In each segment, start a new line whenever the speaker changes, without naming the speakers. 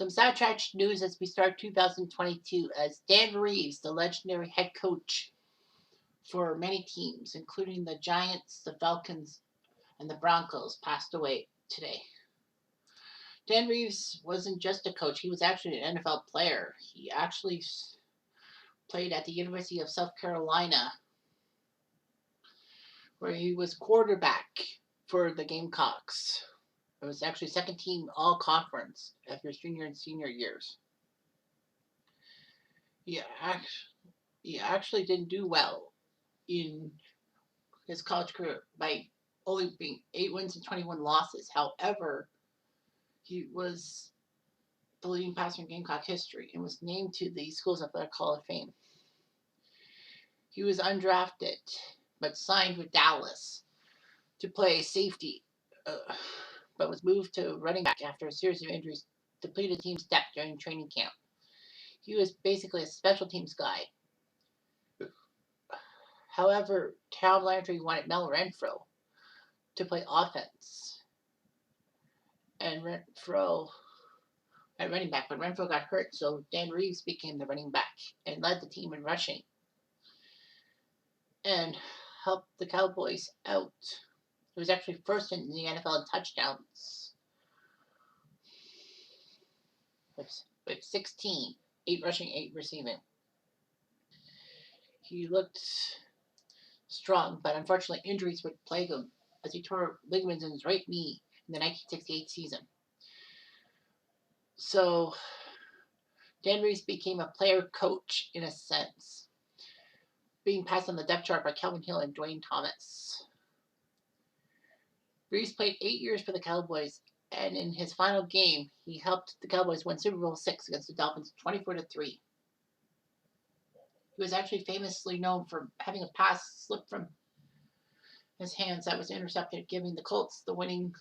Some sidetrack news as we start 2022 as Dan Reeves, the legendary head coach for many teams, including the Giants, the Falcons, and the Broncos, passed away today. Dan Reeves wasn't just a coach, he was actually an NFL player. He actually played at the University of South Carolina, where he was quarterback for the Gamecocks. It was actually second team all conference after his junior and senior years. He, he actually didn't do well in his college career by only being 8 wins and 21 losses. However, he was the leading passer in Gamecock history and was named to the Schools Athletic Hall of Fame. He was undrafted but signed with Dallas to play safety, but was moved to running back after a series of injuries depleted team's depth during training camp. He was basically a special teams guy. However, Tom Landry wanted Mel Renfro to play offense, and Renfro at running back, but Renfro got hurt, so Dan Reeves became the running back and led the team in rushing and helped the Cowboys out. He was actually first in the NFL in touchdowns with 16, 8 rushing, 8 receiving. He looked strong, but unfortunately injuries would plague him as he tore ligaments in his right knee in the 1968 season. So Dan Reeves became a player coach in a sense, being passed on the depth chart by Kelvin Hill and Dwayne Thomas. Reeves played 8 years for the Cowboys, and in his final game, he helped the Cowboys win Super Bowl VI against the Dolphins 24-3. He was actually famously known for having a pass slip from his hands that was intercepted, giving the Colts the winning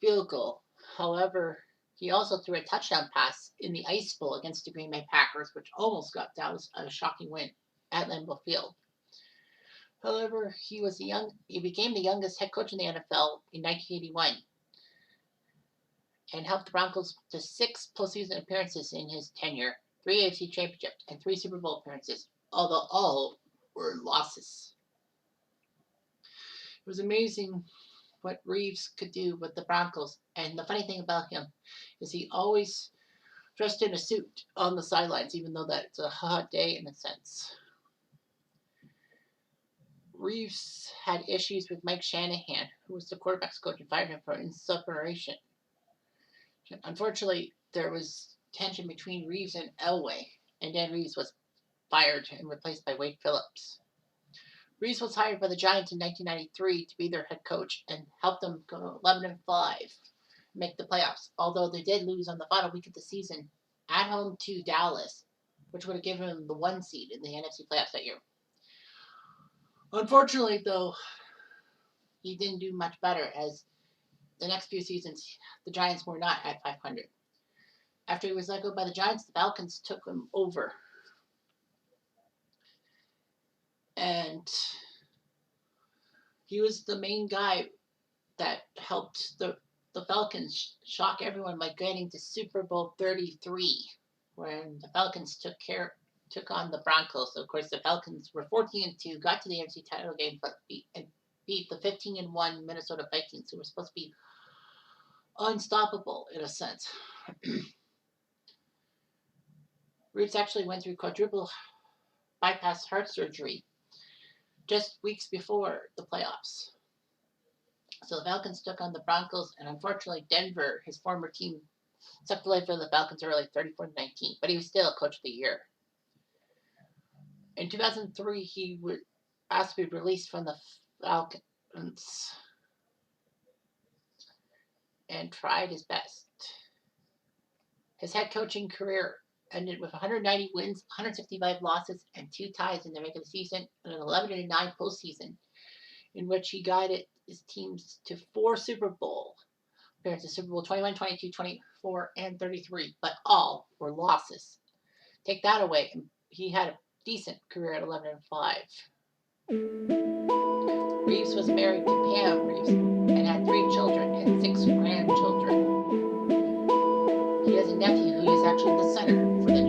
field goal. However, he also threw a touchdown pass in the Ice Bowl against the Green Bay Packers, which almost got Dallas a shocking win at Lambeau Field. However, he became the youngest head coach in the NFL in 1981 and helped the Broncos to 6 postseason appearances in his tenure, 3 AFC championships, and 3 Super Bowl appearances, although all were losses. It was amazing what Reeves could do with the Broncos, and the funny thing about him is he always dressed in a suit on the sidelines, even though that's a hot day in a sense. Reeves had issues with Mike Shanahan, who was the quarterback's coach, and fired him for insubordination. Unfortunately, there was tension between Reeves and Elway, and Dan Reeves was fired and replaced by Wade Phillips. Reeves was hired by the Giants in 1993 to be their head coach and helped them go 11-5, make the playoffs, although they did lose on the final week of the season at home to Dallas, which would have given them the 1 seed in the NFC playoffs that year. Unfortunately, though, he didn't do much better as the next few seasons, the Giants were not at 500. After he was let go by the Giants, the Falcons took him over. And he was the main guy that helped the Falcons shock everyone by getting to Super Bowl 33, when the Falcons took on the Broncos. So of course, the Falcons were 14-2, got to the NFC title game, but beat the 15-1 Minnesota Vikings, who were supposed to be unstoppable in a sense. Reeves actually went through quadruple bypass heart surgery just weeks before the playoffs. So the Falcons took on the Broncos, and unfortunately Denver, his former team, sucked away for the Falcons early, 34-19, but he was still Coach of the Year. In 2003, he was asked to be released from the Falcons and tried his best. His head coaching career ended with 190 wins, 165 losses, and 2 ties in the regular season, and an 11-9 postseason, in which he guided his teams to 4 Super Bowl appearances, Super Bowl 21, 22, 24, and 33, but all were losses. Take that away, and he had a decent career at 11-5. Reeves was married to Pam Reeves and had 3 children and 6 grandchildren. he has a nephew who is actually the senator for the